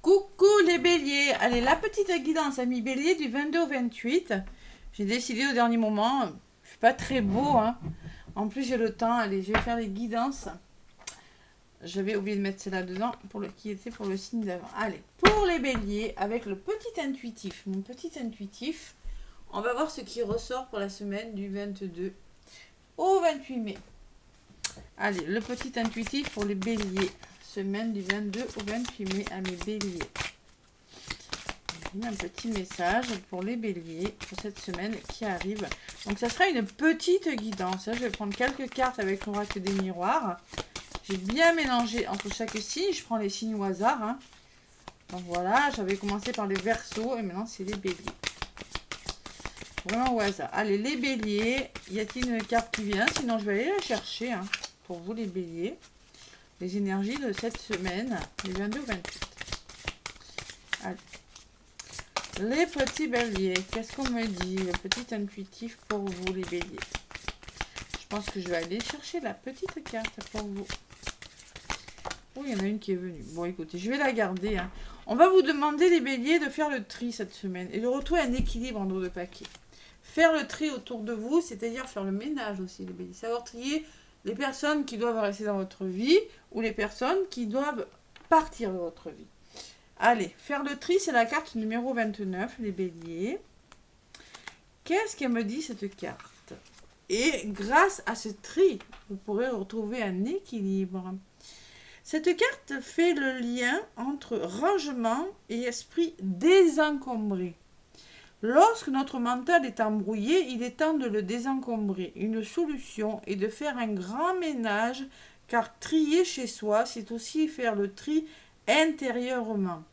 Coucou les béliers. Allez, la petite guidance amis bélier du 22 au 28. J'ai décidé au dernier moment, je suis pas très beau, hein. En plus j'ai le temps, allez, je vais faire les guidances. J'avais oublié de mettre celle-là dedans, qui était pour le signe d'avant. Allez, pour les béliers, avec le petit intuitif, mon petit intuitif, on va voir ce qui ressort pour la semaine du 22 au 28 mai. Allez, le petit intuitif pour les béliers, semaine du 22 au 28 mai à mes béliers. Un petit message pour les béliers pour cette semaine qui arrive. Donc ça sera une petite guidance. Je vais prendre quelques cartes avec l'oracle des miroirs. J'ai bien mélangé entre chaque signe. Je prends les signes au hasard. Hein. Donc voilà, j'avais commencé par les Verseaux et maintenant c'est les béliers. Vraiment au hasard. Allez, les béliers. Y a-t-il une carte qui vient? Sinon je vais aller la chercher. Hein, pour vous les béliers. Les énergies de cette semaine, les 22 28. Allez. Les petits béliers, qu'est-ce qu'on me dit? Le petit intuitif pour vous les béliers. Je pense que je vais aller chercher la petite carte pour vous. Oh, il y en a une qui est venue. Bon, écoutez, je vais la garder. Hein. On va vous demander les béliers de faire le tri cette semaine et de retrouver un équilibre en dos de paquet. Faire le tri autour de vous, c'est-à-dire faire le ménage aussi les béliers. Savoir trier les personnes qui doivent rester dans votre vie ou les personnes qui doivent partir de votre vie. Allez, faire le tri, c'est la carte numéro 29, les béliers. Qu'est-ce qu'elle me dit, cette carte? Et grâce à ce tri, vous pourrez retrouver un équilibre. Cette carte fait le lien entre rangement et esprit désencombré. Lorsque notre mental est embrouillé, il est temps de le désencombrer. Une solution est de faire un grand ménage, car trier chez soi, c'est aussi faire le tri intérieurement.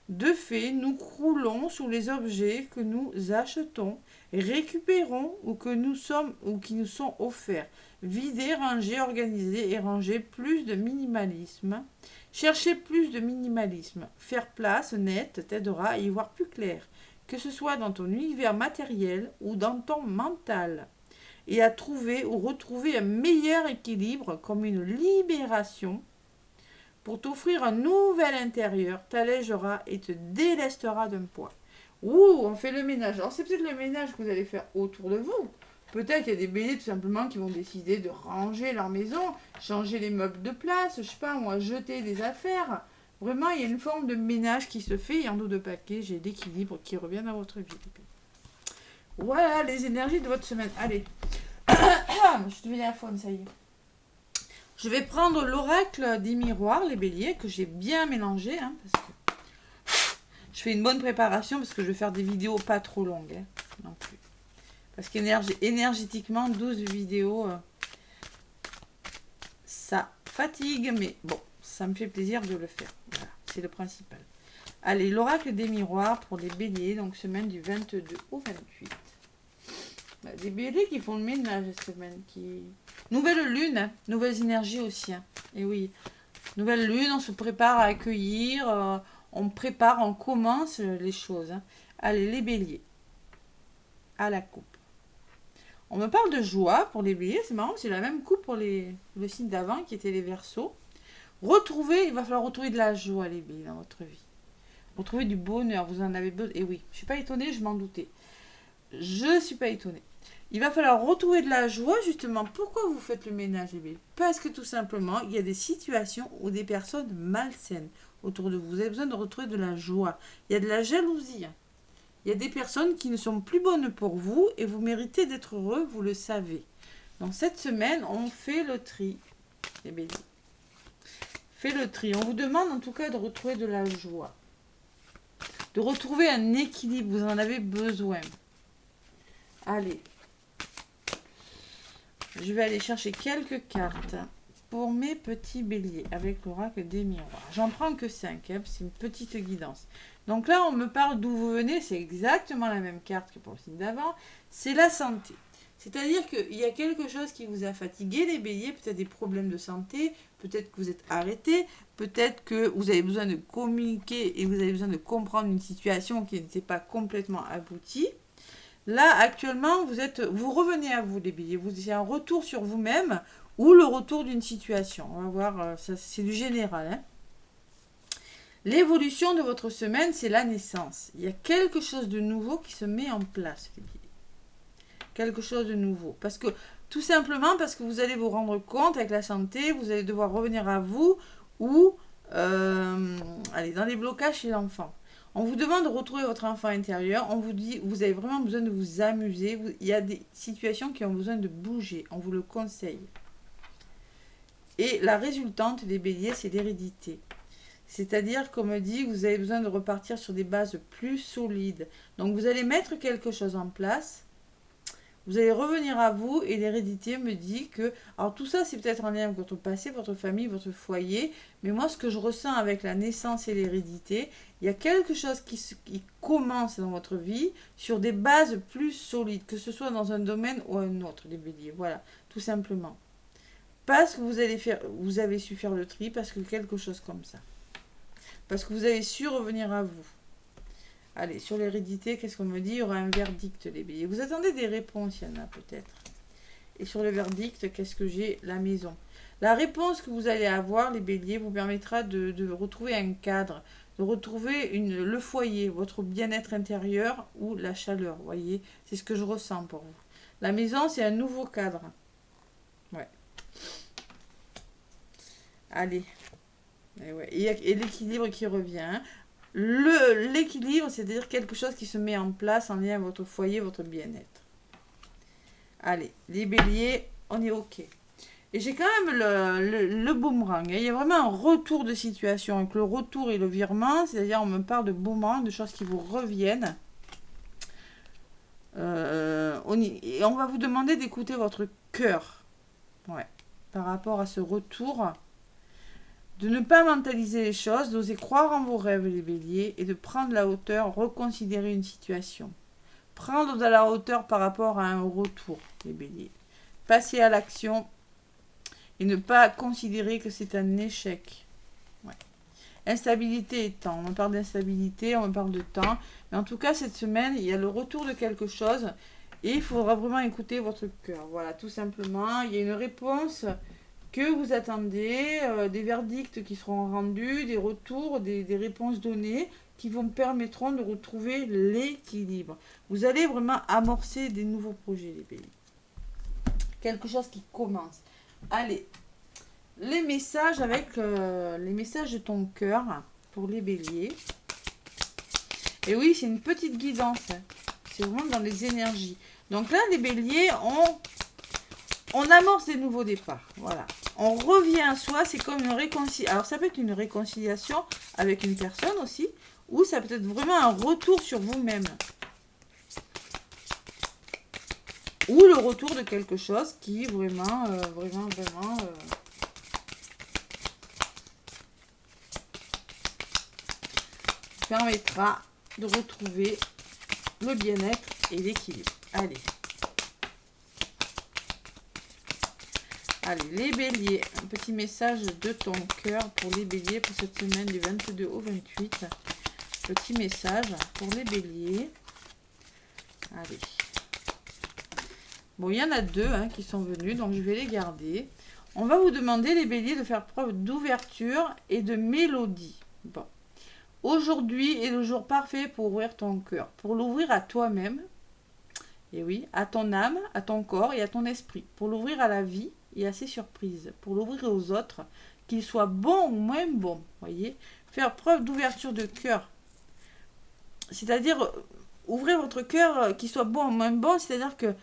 De fait, nous croulons sous les objets que nous achetons, récupérons ou qui nous sont offerts. Vider, ranger, organiser et ranger plus de minimalisme. Chercher plus de minimalisme. Faire place nette t'aidera à y voir plus clair, que ce soit dans ton univers matériel ou dans ton mental, et à trouver ou retrouver un meilleur équilibre comme une libération. Pour t'offrir un nouvel intérieur, t'allégeras et te délesteras d'un poids. Ouh, on fait le ménage. Alors c'est peut-être le ménage que vous allez faire autour de vous. Peut-être qu'il y a des béliers tout simplement qui vont décider de ranger leur maison, changer les meubles de place, je sais pas moi, jeter des affaires. Vraiment, il y a une forme de ménage qui se fait et en dos de paquet, j'ai l'équilibre qui revient dans votre vie. Voilà les énergies de votre semaine. Allez. Je deviens à faune, ça y est. Je vais prendre l'oracle des miroirs, les béliers, que j'ai bien mélangé. Hein, parce que je fais une bonne préparation parce que je vais faire des vidéos pas trop longues. Hein, non plus. Parce qu'énergétiquement, 12 vidéos, ça fatigue. Mais bon, ça me fait plaisir de le faire. Voilà, c'est le principal. Allez, l'oracle des miroirs pour les béliers, donc semaine du 22 au 28. Des béliers qui font le ménage cette semaine. Nouvelle lune, hein, nouvelles énergies aussi. Hein. Et oui, nouvelle lune, on se prépare à accueillir, on prépare, on commence les choses. Hein. Allez, les béliers, à la coupe. On me parle de joie pour les béliers, c'est marrant, c'est la même coupe pour le signe d'avant qui était les Verseaux. Il va falloir retrouver de la joie les béliers dans votre vie. Retrouver du bonheur, vous en avez besoin. Et oui, je ne suis pas étonnée, je m'en doutais. Je ne suis pas étonnée. Il va falloir retrouver de la joie, justement. Pourquoi vous faites le ménage, les béliers? Parce que tout simplement, il y a des situations ou des personnes malsaines autour de vous. Vous avez besoin de retrouver de la joie. Il y a de la jalousie. Il y a des personnes qui ne sont plus bonnes pour vous et vous méritez d'être heureux, vous le savez. Donc cette semaine, on fait le tri, les béliers. Fait le tri. On vous demande en tout cas de retrouver de la joie. De retrouver un équilibre. Vous en avez besoin. Allez. Je vais aller chercher quelques cartes pour mes petits béliers avec l'oracle des miroirs. J'en prends que 5, hein, c'est une petite guidance. Donc là, on me parle d'où vous venez, c'est exactement la même carte que pour le signe d'avant, c'est la santé. C'est-à-dire qu'il y a quelque chose qui vous a fatigué, les béliers, peut-être des problèmes de santé, peut-être que vous êtes arrêté, peut-être que vous avez besoin de communiquer et vous avez besoin de comprendre une situation qui n'était pas complètement aboutie. Là, actuellement, vous revenez à vous, les béliers. C'est un retour sur vous-même ou le retour d'une situation. On va voir, c'est du général. Hein. L'évolution de votre semaine, c'est la naissance. Il y a quelque chose de nouveau qui se met en place, les béliers. Quelque chose de nouveau. Parce que, tout simplement parce que vous allez vous rendre compte avec la santé, vous allez devoir revenir à vous ou allez, dans les blocages chez l'enfant. On vous demande de retrouver votre enfant intérieur. On vous dit, vous avez vraiment besoin de vous amuser. Il y a des situations qui ont besoin de bouger. On vous le conseille. Et la résultante des béliers, c'est l'hérédité. C'est-à-dire, comme dit, vous avez besoin de repartir sur des bases plus solides. Donc, vous allez mettre quelque chose en place. Vous allez revenir à vous et l'hérédité me dit que... Alors, tout ça, c'est peut-être en lien avec votre passé, votre famille, votre foyer. Mais moi, ce que je ressens avec la naissance et l'hérédité, il y a quelque chose qui commence dans votre vie sur des bases plus solides, que ce soit dans un domaine ou un autre, les béliers. Voilà, tout simplement. Parce que vous avez su faire le tri, parce que quelque chose comme ça. Parce que vous avez su revenir à vous. Allez, sur l'hérédité, qu'est-ce qu'on me dit? Il y aura un verdict, les béliers. Vous attendez des réponses, il y en a peut-être. Et sur le verdict, qu'est-ce que j'ai? La maison. La réponse que vous allez avoir, les béliers, vous permettra de retrouver un cadre, de retrouver le foyer, votre bien-être intérieur ou la chaleur, vous voyez? C'est ce que je ressens pour vous. La maison, c'est un nouveau cadre. Ouais. Allez. Et, ouais. Et l'équilibre qui revient. L'équilibre, c'est-à-dire quelque chose qui se met en place en lien avec votre foyer, votre bien-être. Allez, les béliers, on est OK. Et j'ai quand même le boomerang. Il y a vraiment un retour de situation avec le retour et le virement. C'est-à-dire, on me parle de boomerang, de choses qui vous reviennent. Et on va vous demander d'écouter votre cœur. Ouais. Par rapport à ce retour. De ne pas mentaliser les choses, d'oser croire en vos rêves, les béliers, et de prendre la hauteur, reconsidérer une situation. Prendre de la hauteur par rapport à un retour, les béliers. Passer à l'action et ne pas considérer que c'est un échec. Ouais. Instabilité et temps. On me parle d'instabilité, on me parle de temps. Mais en tout cas, cette semaine, il y a le retour de quelque chose et il faudra vraiment écouter votre cœur. Voilà, tout simplement. Il y a une réponse que vous attendez, des verdicts qui seront rendus, des retours, des réponses données qui vous permettront de retrouver l'équilibre. Vous allez vraiment amorcer des nouveaux projets, les béliers. Quelque chose qui commence. Allez, les messages avec les messages de ton cœur pour les béliers. Et oui, c'est une petite guidance. C'est vraiment dans les énergies. Donc là, les béliers, on amorce des nouveaux départs. Voilà. On revient à soi, c'est comme une réconciliation. Alors ça peut être une réconciliation avec une personne aussi, ou ça peut être vraiment un retour sur vous-même. Ou le retour de quelque chose qui vraiment permettra de retrouver le bien-être et l'équilibre. Allez. Allez, les béliers, un petit message de ton cœur pour les béliers pour cette semaine du 22 au 28. Petit message pour les béliers. Allez. Bon, il y en a deux qui sont venus, donc je vais les garder. On va vous demander, les béliers, de faire preuve d'ouverture et de mélodie. Bon. Aujourd'hui est le jour parfait pour ouvrir ton cœur, pour l'ouvrir à toi-même, et oui, à ton âme, à ton corps et à ton esprit, pour l'ouvrir à la vie et à ses surprises, pour l'ouvrir aux autres, qu'ils soient bons ou moins bons, voyez. Faire preuve d'ouverture de cœur, c'est-à-dire ouvrir votre cœur, qu'il soit bon ou moins bon, c'est-à-dire que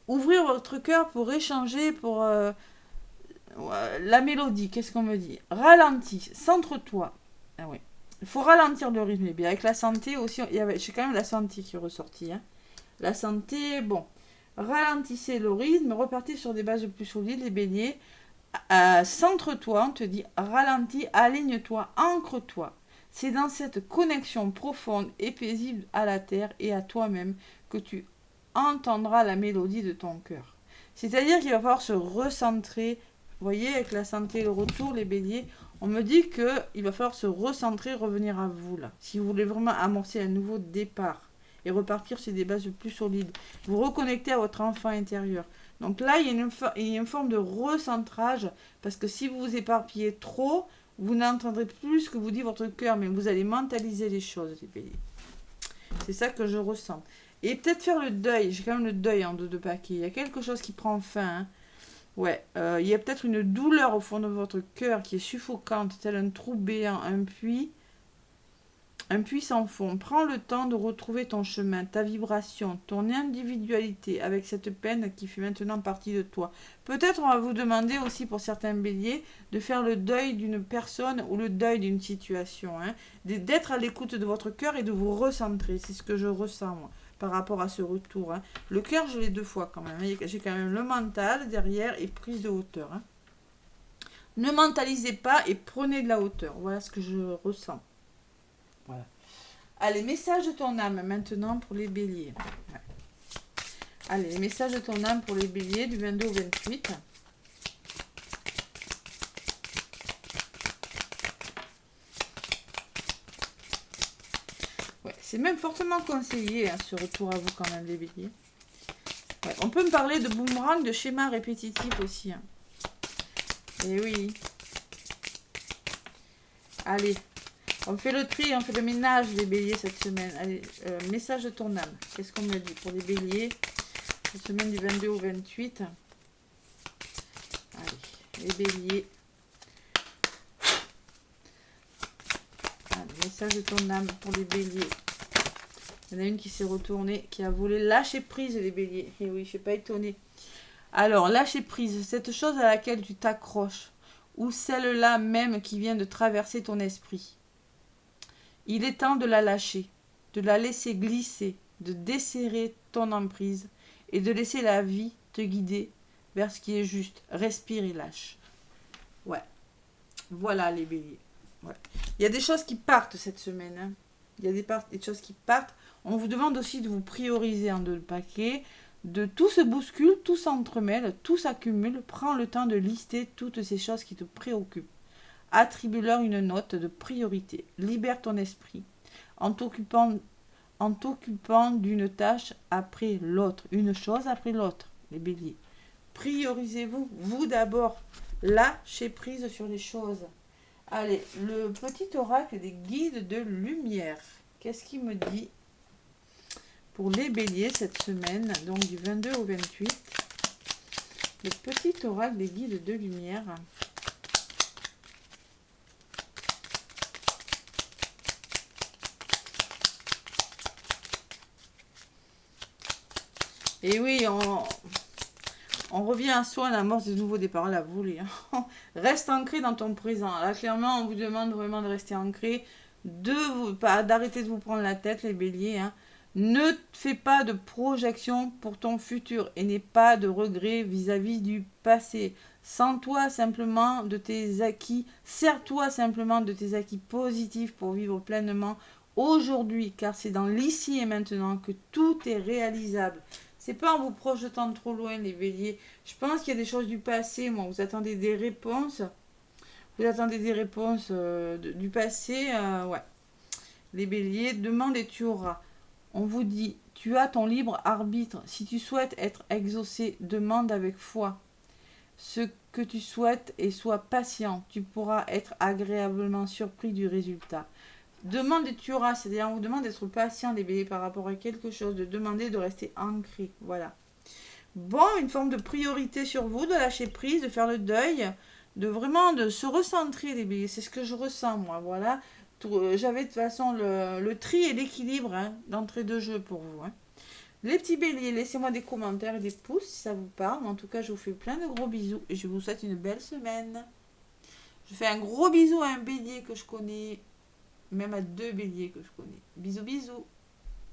ouvrir votre cœur pour échanger, pour la mélodie, qu'est-ce qu'on me dit? Ralentis, centre-toi. Ah oui. Il faut ralentir le rythme. Et bien avec la santé aussi, j'ai quand même la santé qui est ressortie. La santé, bon. Ralentissez le rythme, repartez sur des bases plus solides, les béliers. Centre-toi, on te dit ralentis, aligne-toi, ancre-toi. C'est dans cette connexion profonde et paisible à la terre et à toi-même que tu entendras la mélodie de ton cœur. C'est-à-dire qu'il va falloir se recentrer. Vous voyez, avec la santé et le retour, les béliers, on me dit qu'il va falloir se recentrer, revenir à vous, là. Si vous voulez vraiment amorcer un nouveau départ et repartir sur des bases plus solides. Vous reconnectez à votre enfant intérieur. Donc là, il y a une forme de recentrage, parce que si vous vous éparpillez trop, Vous n'entendrez plus ce que vous dit votre cœur, mais vous allez mentaliser les choses, les béliers. C'est ça que je ressens. Et peut-être faire le deuil. J'ai quand même le deuil en deux paquets. Il y a quelque chose qui prend fin. Hein. Ouais, il y a peut-être une douleur au fond de votre cœur qui est suffocante, tel un trou béant, un puits sans fond. Prends le temps de retrouver ton chemin, ta vibration, ton individualité avec cette peine qui fait maintenant partie de toi. Peut-être on va vous demander aussi pour certains béliers de faire le deuil d'une personne ou le deuil d'une situation. Hein, d'être à l'écoute de votre cœur et de vous recentrer. C'est ce que je ressens moi, par rapport à ce retour. Hein. Le cœur, je l'ai 2 fois quand même. J'ai quand même le mental derrière et prise de hauteur. Hein. Ne mentalisez pas et prenez de la hauteur. Voilà ce que je ressens. Voilà. Allez, message de ton âme maintenant pour les béliers. Ouais. Allez, les messages de ton âme pour les béliers du 22 au 28. Ouais, c'est même fortement conseillé hein, ce retour à vous quand même les béliers. Ouais, on peut me parler de boomerang, de schéma répétitif aussi. Hein. Et oui. Allez. On fait le tri, on fait le ménage des béliers cette semaine. Allez, message de ton âme. Qu'est-ce qu'on me dit pour les béliers cette semaine du 22 au 28. Allez, les béliers. Allez, message de ton âme pour les béliers. Il y en a une qui s'est retournée, qui a volé. Lâcher prise les béliers. Et oui, je ne suis pas étonnée. Alors, lâcher prise, cette chose à laquelle tu t'accroches, ou celle-là même qui vient de traverser ton esprit. Il est temps de la lâcher, de la laisser glisser, de desserrer ton emprise et de laisser la vie te guider vers ce qui est juste. Respire et lâche. Ouais. Voilà les béliers. Ouais. Il y a des choses qui partent cette semaine. Hein. Il y a des choses qui partent. On vous demande aussi de vous prioriser en 2 paquets. De tout se bouscule, tout s'entremêle, tout s'accumule. Prends le temps de lister toutes ces choses qui te préoccupent. Attribue-leur une note de priorité. Libère ton esprit en t'occupant d'une tâche après l'autre. Une chose après l'autre, les béliers. Priorisez-vous, vous d'abord. Lâchez prise sur les choses. Allez, le petit oracle des guides de lumière. Qu'est-ce qu'il me dit pour les béliers cette semaine, donc du 22 au 28. Le petit oracle des guides de lumière. Et oui, on revient à soi, la mort de nouveau des paroles à voler. Hein. Reste ancré dans ton présent. Là, clairement, on vous demande vraiment de rester ancré, d'arrêter de vous prendre la tête, les béliers. Hein. Ne fais pas de projection pour ton futur et n'aie pas de regrets vis-à-vis du passé. Sers-toi simplement de tes acquis positifs pour vivre pleinement aujourd'hui, car c'est dans l'ici et maintenant que tout est réalisable. C'est pas en vous projetant trop loin, les béliers. Je pense qu'il y a des choses du passé, moi. Vous attendez des réponses. Du passé. Ouais. Les béliers, demande et tu auras. On vous dit, tu as ton libre arbitre. Si tu souhaites être exaucé, demande avec foi ce que tu souhaites et sois patient. Tu pourras être agréablement surpris du résultat. Demande et tu auras, c'est-à-dire on vous demande d'être patient les béliers par rapport à quelque chose, de demander de rester ancré, voilà. Bon, une forme de priorité sur vous, de lâcher prise, de faire le deuil, de se recentrer les béliers, c'est ce que je ressens moi, voilà. J'avais de toute façon le tri et l'équilibre hein, d'entrée de jeu pour vous. Hein. Les petits béliers, laissez-moi des commentaires et des pouces si ça vous parle, en tout cas je vous fais plein de gros bisous et je vous souhaite une belle semaine. Je fais un gros bisou à un bélier que je connais. Même à 2 béliers que je connais. Bisous, bisous.